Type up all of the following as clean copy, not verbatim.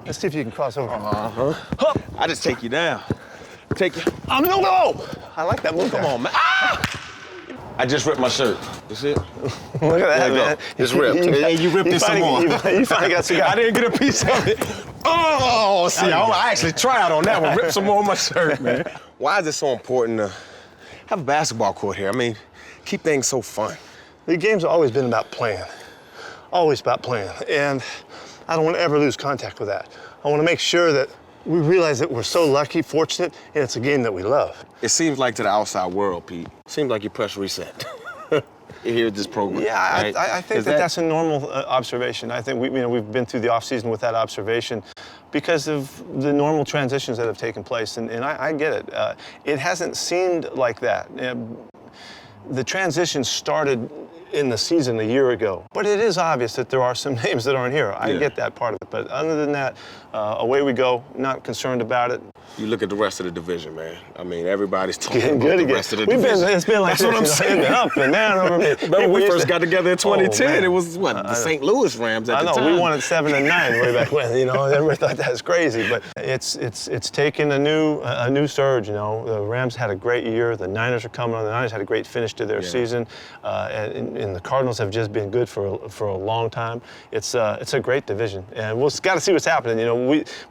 Let's see if you can cross over. I just take you down. Take you. No! I like that move. Come on, man. Ah! I just ripped my shirt. You see it? Look at that, man. It's ripped. And you ripped it some more. You finally got cigar. I didn't get a piece of it. Oh, see, I actually tried on that one. Rip some more of my shirt, man. Why is it so important to have a basketball court here? I mean, keep things so fun. The game's always been about playing. Always about playing. And I don't want to ever lose contact with that. I want to make sure that we realize that we're so lucky, fortunate, and it's a game that we love. It seems like to the outside world, Pete, seems like you press reset. Here at this program. Yeah, right? I think that's a normal observation. I think we've been through the offseason with that observation because of the normal transitions that have taken place, and I get it. It hasn't seemed like that. The transition started in the season a year ago, but it is obvious that there are some names that aren't here. I get that part of it, but other than that, away we go. Not concerned about it. You look at the rest of the division, man. I mean, everybody's talking Getting about good the again. rest of the division. It's been like that's what I'm saying. Up and down. Remember we first got together in 2010. It was what the St. Louis Rams at the time. I know we won at 7 and 9 way back when. Everybody thought that was crazy, but it's taken a new surge. The Rams had a great year. The Niners are coming on. The Niners had a great finish to their season, and the Cardinals have just been good for a long time. It's a great division, and we'll got to see what's happening.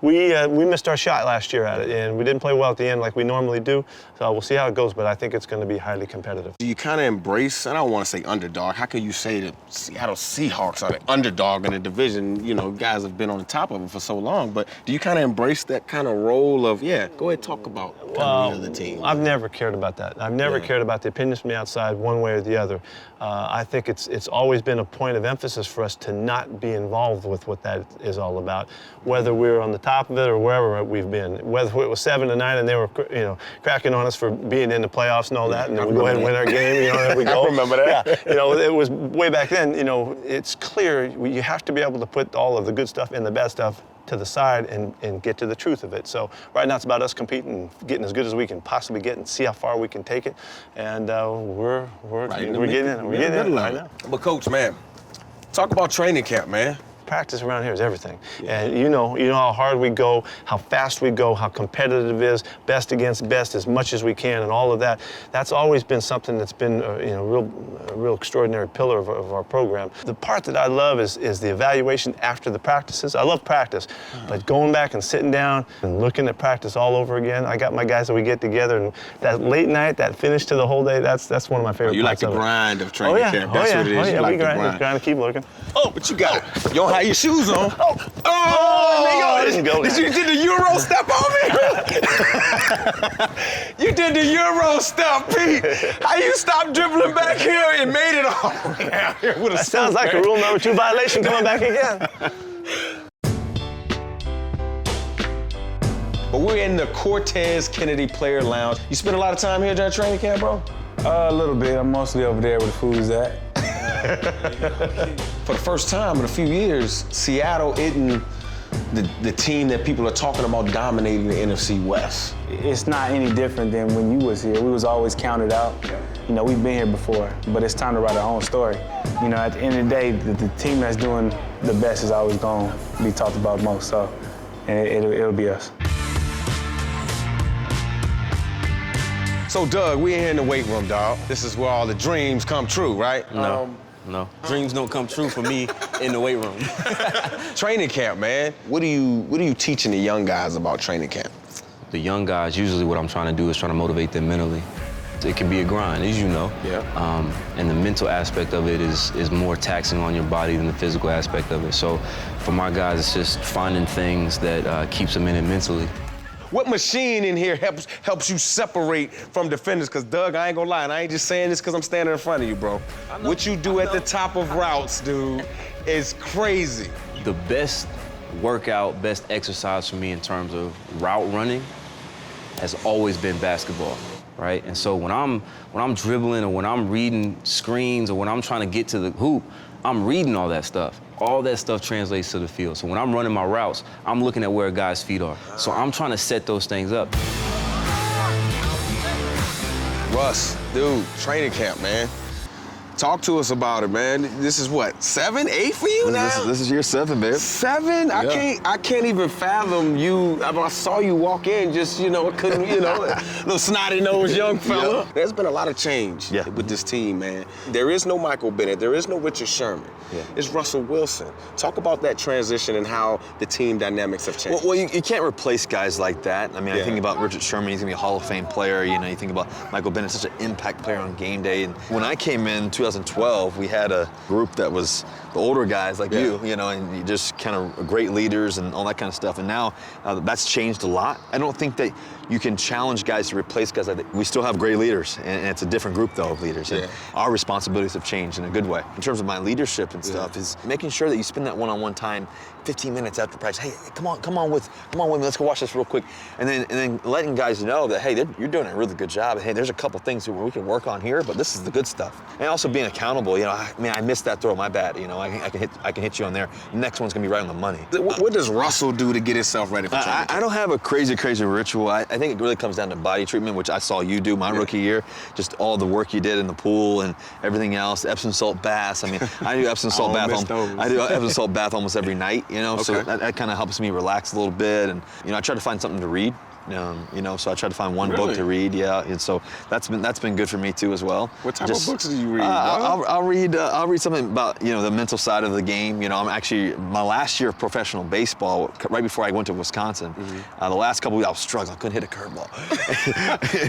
We missed our shot last year at it, and we didn't play well at the end like we normally do. So we'll see how it goes, but I think it's going to be highly competitive. Do you kind of embrace? I don't want to say underdog. How can you say that Seattle Seahawks are the underdog in the division? Guys have been on the top of it for so long, but do you kind of embrace that kind of role of go ahead, talk about the other team? I've never cared about that. I've never cared about the opinions from the outside one way or the other. I think it's always been a point of emphasis for us to not be involved with what that is all about, whether we're on the top of it or wherever we've been. Whether it was 7 and 9 and they were, cracking on us for being in the playoffs and all that, and then we go ahead and win our game. There we go. I remember that. Yeah, it was way back then. It's clear you have to be able to put all of the good stuff and the bad stuff to the side and get to the truth of it. So right now it's about us competing, getting as good as we can possibly get, and see how far we can take it. And we're getting in. We're getting in right now. But Coach, man, talk about training camp, man. Practice around here is everything. And you know how hard we go, how fast we go, how competitive it is, best against best as much as we can, and all of that. That's always been something that's been a real extraordinary pillar of our program. The part that I love is the evaluation after the practices. I love practice, but going back and sitting down and looking at practice all over again. I got my guys that we get together, and that late night, that finish to the whole day, that's one of my favorite parts. You like the grind of training camp. That's what it is. You like the grind. Keep looking. Oh, but you got it. You don't have your shoes on. You did the Euro step on me? You did the Euro step, Pete. How you stopped dribbling back here and made it all down here with a That sounds like a rule number 2 violation coming back again. But we're in the Cortez Kennedy Player Lounge. You spend a lot of time here during training camp, bro? A little bit. I'm mostly over there where the food's at. For the first time in a few years, Seattle isn't the team that people are talking about dominating the NFC West. It's not any different than when you was here. We was always counted out. We've been here before, but it's time to write our own story. At the end of the day, the team that's doing the best is always going to be talked about most, so it'll be us. So, Doug, we in here in the weight room, dog. This is where all the dreams come true, right? No. Dreams don't come true for me in the weight room. Training camp, man. What are you teaching the young guys about training camp? The young guys, usually what I'm trying to do is trying to motivate them mentally. It can be a grind, as you know. Yeah. And the mental aspect of it is more taxing on your body than the physical aspect of it. So for my guys, it's just finding things that keeps them in it mentally. What machine in here helps you separate from defenders? Because, Doug, I ain't gonna lie, and I ain't just saying this because I'm standing in front of you, bro. What you do at the top of routes, dude, is crazy. The best workout, best exercise for me in terms of route running has always been basketball, right? And so when I'm dribbling or when I'm reading screens or when I'm trying to get to the hoop, I'm reading all that stuff. All that stuff translates to the field. So when I'm running my routes, I'm looking at where a guy's feet are. So I'm trying to set those things up. Russ, dude, training camp, man. Talk to us about it, man. This is what, 7, 8 for you now? This is year 7, babe. 7? Yeah. I can't even fathom you. I saw you walk in, just, couldn't, little snotty-nosed young fella. Yeah. There's been a lot of change with this team, man. There is no Michael Bennett. There is no Richard Sherman. Yeah. It's Russell Wilson. Talk about that transition and how the team dynamics have changed. Well, you can't replace guys like that. I mean, I think about Richard Sherman, he's gonna be a Hall of Fame player. You think about Michael Bennett, such an impact player on game day. And when I came in 2012, we had a group that was the older guys like you, and you just kind of great leaders and all that kind of stuff. And now that's changed a lot. I don't think that you can challenge guys to replace guys like that. We still have great leaders, and it's a different group though of leaders. And our responsibilities have changed in a good way. In terms of my leadership and stuff, is making sure that you spend that one-on-one time, 15 minutes after practice. Hey, come on with me. Let's go watch this real quick, and then letting guys know that hey, you're doing a really good job. Hey, there's a couple things where we can work on here, but this is the good stuff. And also being accountable. I missed that throw. My bad. I can hit you on there. The next one's gonna be right on the money. What does Russell do to get himself ready for training? I don't have a crazy ritual. I think it really comes down to body treatment, which I saw you do my rookie year. Just all the work you did in the pool and everything else. Epsom salt baths. I mean, I do Epsom salt bath. I do Epsom salt bath almost every night. So that kind of helps me relax a little bit. And I try to find something to read. So I try to find one book to read, and so that's been good for me too as well. What type of books do you read? I'll read something about the mental side of the game. I'm actually my last year of professional baseball, right before I went to Wisconsin. The last couple of weeks I was struggling, I couldn't hit a curveball.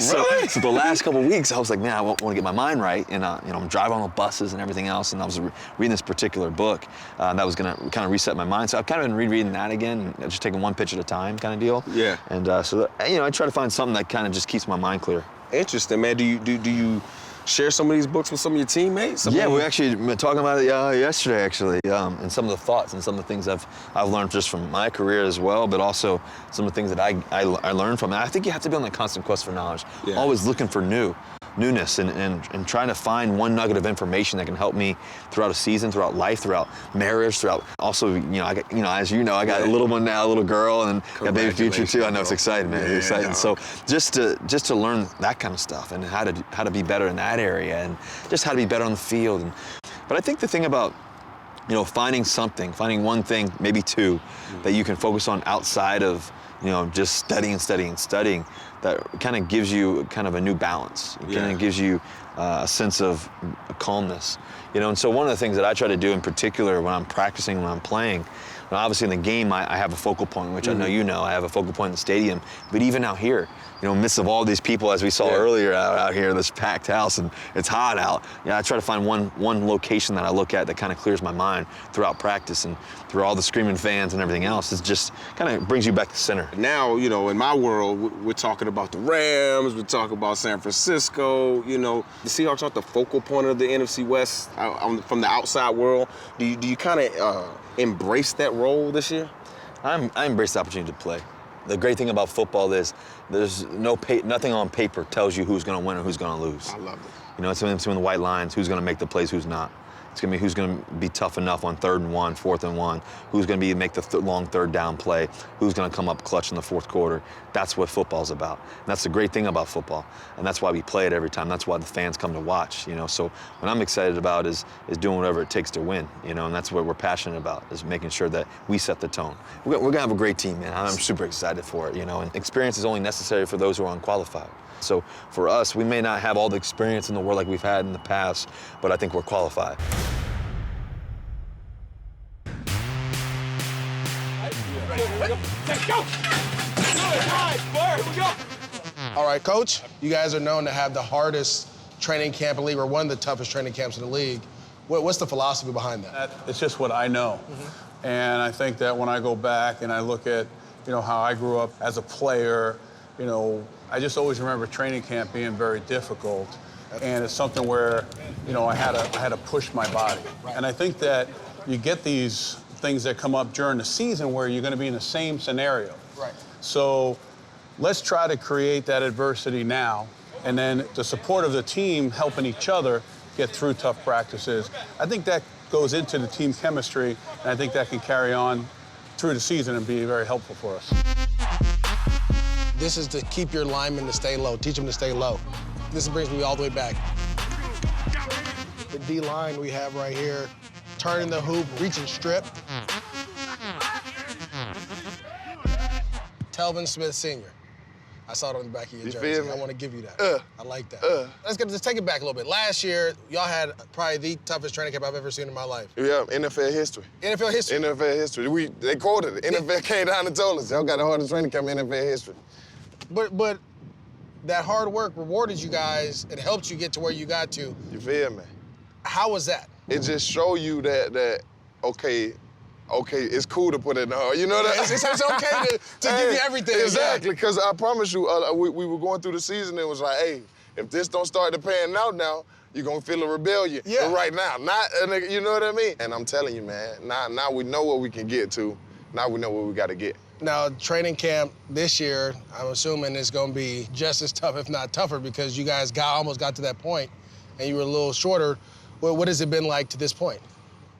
so the last couple of weeks I was like, man, I want to get my mind right, and I'm driving on the buses and everything else, and I was reading this particular book that was gonna kind of reset my mind. So I've kind of been rereading that again, just taking one pitch at a time, kind of deal. Yeah. And so I try to find something that kind of just keeps my mind clear. Interesting, man. Do you share some of these books with some of your teammates? We actually been talking about it yesterday, actually, and some of the thoughts and some of the things I've learned just from my career as well, but also some of the things that I learned from it. I think you have to be on the constant quest for knowledge, always looking for newness and trying to find one nugget of information that can help me throughout a season, throughout life, throughout marriage, throughout also, I got, as I got a little one now, a little girl, and got baby future too. I know it's exciting, man. It's exciting. So just to learn that kind of stuff and how to be better in that area and just how to be better on the field. But I think the thing about finding one thing, maybe two, that you can focus on outside of just studying, that kind of gives you kind of a new balance. It kind of gives you a sense of calmness. And so one of the things that I try to do in particular when I'm practicing, when I'm playing, obviously in the game I have a focal point, which I know I have a focal point in the stadium, but even out here, in the midst of all these people, as we saw earlier out here, this packed house, and it's hot out. I try to find one location that I look at that kind of clears my mind throughout practice and through all the screaming fans and everything else. It just kind of brings you back to center. Now, in my world, we're talking about the Rams, we're talking about San Francisco. The Seahawks aren't the focal point of the NFC West from the outside world. Do you kind of embrace that role this year? I embrace the opportunity to play. The great thing about football is there's nothing on paper tells you who's going to win or who's going to lose. I love it. It's in between the white lines, who's going to make the plays, who's not. It's going to be who's going to be tough enough on 3rd and 1, 4th and 1, who's going to make the long 3rd down play, who's going to come up clutch in the 4th quarter. That's what football's about. And that's the great thing about football. And that's why we play it every time. That's why the fans come to watch. So what I'm excited about is doing whatever it takes to win, and that's what we're passionate about, is making sure that we set the tone. We're going to have a great team, man. I'm super excited for it, and experience is only necessary for those who are unqualified. So for us, we may not have all the experience in the world like we've had in the past, but I think we're qualified. All right, Coach, you guys are known to have the hardest training camp in the league, or one of the toughest training camps in the league. What's the philosophy behind that? It's just what I know. And I think that when I go back and I look at, how I grew up as a player, I just always remember training camp being very difficult. And it's something where, I had to push my body. And I think that you get these things that come up during the season where you're going to be in the same scenario. Right. So let's try to create that adversity now, and then the support of the team helping each other get through tough practices. I think that goes into the team chemistry, and I think that can carry on through the season and be very helpful for us. This is to keep your linemen to stay low, teach them to stay low. This brings me all the way back. D-line we have right here. Turning the hoop, reaching strip. Telvin Smith Sr. I saw it on the back of your jersey. feel me? I want to give you that. I like that. Let's take it back a little bit. Last year, y'all had probably the toughest training camp I've ever seen in my life. Yeah, NFL history. NFL history. NFL history. They quoted it. NFL came down and told us, y'all got the hardest training camp in NFL history. But that hard work rewarded you guys. It helped you get to where you got to. You feel me? How was that? It just show you that okay, it's cool to put it in the hard. You know that? It's okay to give you everything. Exactly, because I promise you, we were going through the season, it was like, hey, if this don't start to pan out now, you're gonna feel a rebellion. Yeah. But right now, you know what I mean? And I'm telling you, man, now we know what we can get to. Now we know what we gotta get. Now, training camp this year, I'm assuming it's gonna be just as tough, if not tougher, because you guys almost got to that point and you were a little shorter. What has it been like to this point?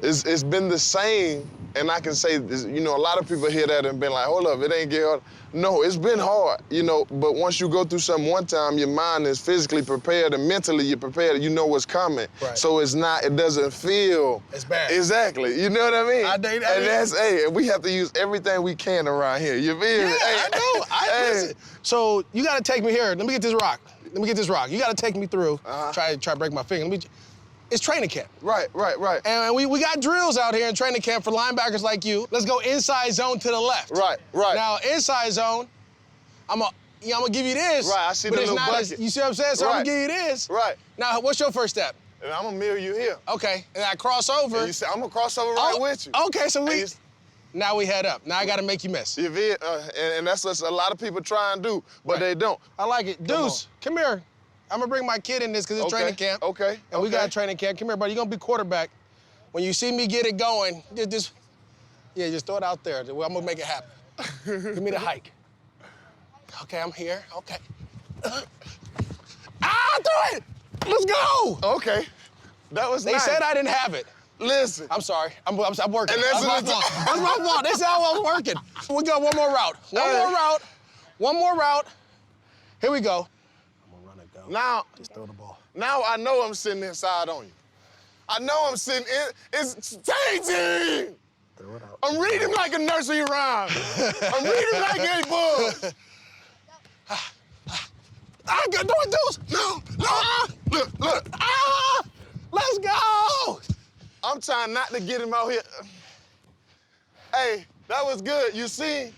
It's been the same, and I can say this, a lot of people hear that and been like, hold up, it ain't get hard. No, it's been hard, but once you go through something one time, your mind is physically prepared and mentally you're prepared, you know what's coming. Right. So it doesn't feel It's bad. Exactly, you know what I mean? And we have to use everything we can around here, you feel me? I know, listen. So you gotta take me here, let me get this rock. You gotta take me through, try to break my finger. It's training camp. Right. And we got drills out here in training camp for linebackers like you. Let's go inside zone to the left. Right. Now, inside zone, I'm gonna give you this. Right, I see but the it's little not bucket. you see what I'm saying? So I'm Right. gonna give you this. Right. Now, what's your first step? And I'm gonna mirror you here. Okay, and I cross over. And you say, I'm gonna cross over right with you. Okay, so And now we head up. Now I gotta make you miss. you feel, and that's what a lot of people try and do, but they don't. I like it. Deuce, come here. I'm gonna bring my kid in this because it's training camp. Okay. And we got training camp. Come here, buddy. You're gonna be quarterback. When you see me get it going, just throw it out there. I'm gonna make it happen. Give me the hike. Okay, I'm here. Okay. Do it! Let's go! Okay. That was They nice. said I didn't have it. Listen. I'm sorry. I'm working. And that's my fault. That's my fault. That's how I was working. We got one more route. One more route. Here we go. I'm gonna run it, go. Now, Just throw the ball. now I know I'm sitting inside on you. I know I'm sitting in. It's staging. Throw it out. I'm reading like a nursery rhyme. I'm reading like a book. I got do it, Deuce. No. Look. Let's go. I'm trying not to get him out here. Hey, that was good. You see,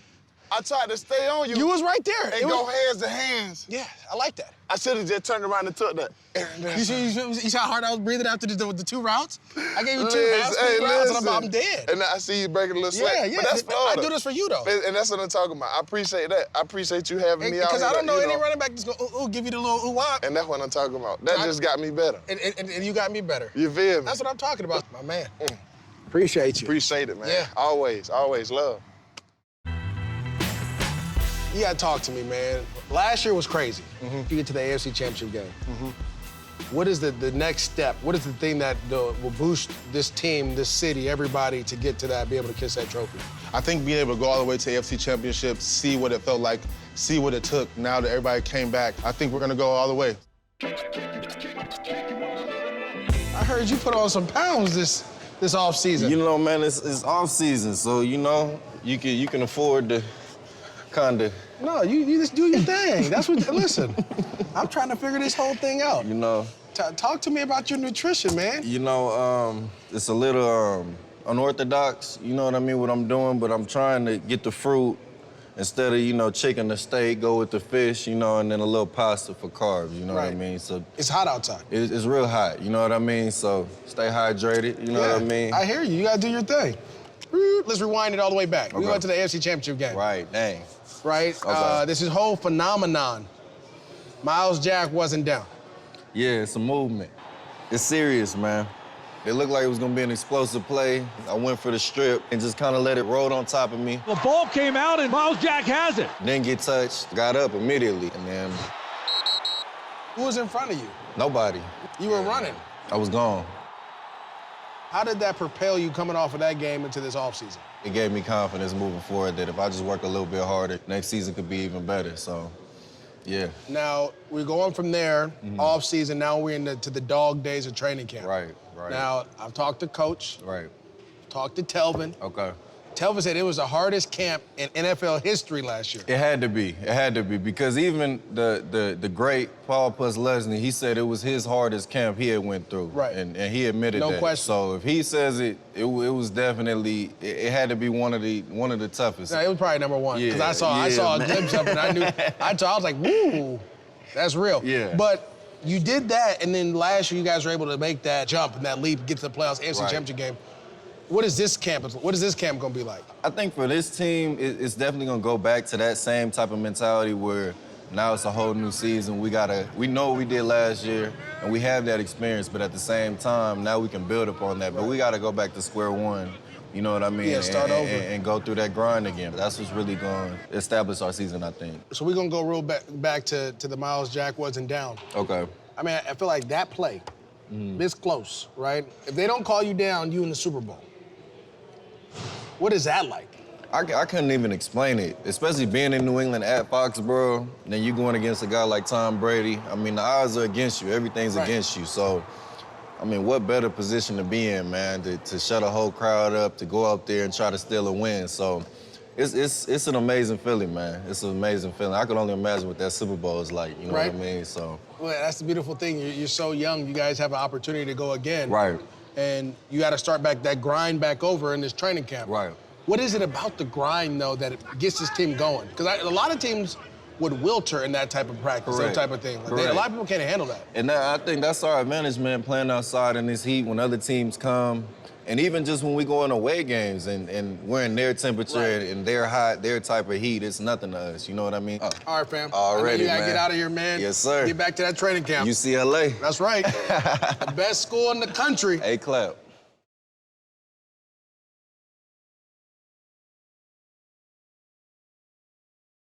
I tried to stay on you. You was right there. And go hands to hands. Yeah, I like that. I should have just turned around and took that. You see how hard I was breathing after the two routes? I gave you two Listen, half-speed hey, routes, and listen. I'm dead. And I see you breaking a little slack. Yeah. But that's Florida. I do this for you, though. And that's what I'm talking about. I appreciate that. I appreciate you having me out here. Because I don't know you any running back that's going to give you the little ooh-wop. And that's what I'm talking about. That just got me better. And you got me better. You feel me? That's what I'm talking about, my man. Appreciate you. Appreciate it, man. Yeah. Always love. You got to talk to me, man. Last year was crazy. You get to the AFC Championship game. What is the next step? What is the thing that will boost this team, this city, everybody to get to that, be able to kiss that trophy? I think being able to go all the way to AFC Championship, see what it felt like, see what it took now that everybody came back, I think we're gonna go all the way. I heard you put on some pounds this off season. You know, man, it's off season, so you can afford to kind of. No, you just do your thing. That's what. Listen, I'm trying to figure this whole thing out. You know. Talk to me about your nutrition, man. You know, it's a little unorthodox. You know what I mean? What I'm doing, but I'm trying to get the fruit instead of chicken or steak. Go with the fish, and then a little pasta for carbs. You know what I mean? So it's hot outside. It's real hot. You know what I mean? So stay hydrated. You know what I mean? I hear you. You gotta do your thing. Let's rewind it all the way back. We went to the AFC Championship game. Right. Dang. Right? Okay. This is whole phenomenon. Miles Jack wasn't down. Yeah, it's a movement. It's serious, man. It looked like it was gonna be an explosive play. I went for the strip and just kind of let it roll on top of me. The ball came out and Miles Jack has it. Didn't get touched, got up immediately, and then Who was in front of you? nobody. You were running. I was gone. How did that propel you coming off of that game into this offseason? It gave me confidence moving forward that if I just work a little bit harder, next season could be even better. So Yeah. Now, we're going from there, off season. Now we're to the dog days of training camp. Right. Now, I've talked to Coach, Right. talked to Telvin. Okay. Telvin said it was the hardest camp in NFL history last year. It had to be, because even the great Paul Leslie, he said it was his hardest camp he had went through. Right. And he admitted that. No question. So if he says it was definitely, it had to be one of the toughest. No, it was probably number one. Because I saw a glimpse of it, and I knew, I was like, woo, that's real. Yeah. But you did that, and then last year you guys were able to make that jump and that leap, get to the playoffs, AFC Championship game. What is this camp gonna be like? I think for this team, it's definitely gonna go back to that same type of mentality where now it's a whole new season. We know what we did last year, and we have that experience, but at the same time, now we can build upon that. But we gotta go back to square one, you know what I mean? Yeah, start over. And go through that grind again. That's what's really gonna establish our season, I think. So we're gonna go real back to the Miles Jack wasn't down. Okay. I mean, I feel like that play, this close, right? If they don't call you down, you in the Super Bowl. What is that like? I couldn't even explain it, especially being in New England at Foxborough, then you going against a guy like Tom Brady. I mean, the odds are against you. Everything's against you. So, I mean, what better position to be in, man, to shut a whole crowd up, to go up there and try to steal a win. So, it's an amazing feeling, man. It's an amazing feeling. I can only imagine what that Super Bowl is like, you know what I mean? So. Well, that's the beautiful thing. You're so young. You guys have an opportunity to go again. Right. And you got to start that grind back over in this training camp. Right. What is it about the grind, though, that gets this team going? Because a lot of teams would wilter in that type of practice, that type of thing. Like a lot of people can't handle that. And I think that's our advantage, man, playing outside in this heat when other teams come. And even just when we go in away games and we're in their temperature and their hot, their type of heat, it's nothing to us. You know what I mean? All right, fam. Already, you got to man. get out of here, man. Yes, sir. Get back to that training camp. UCLA. That's right. The best school in the country. A-clap.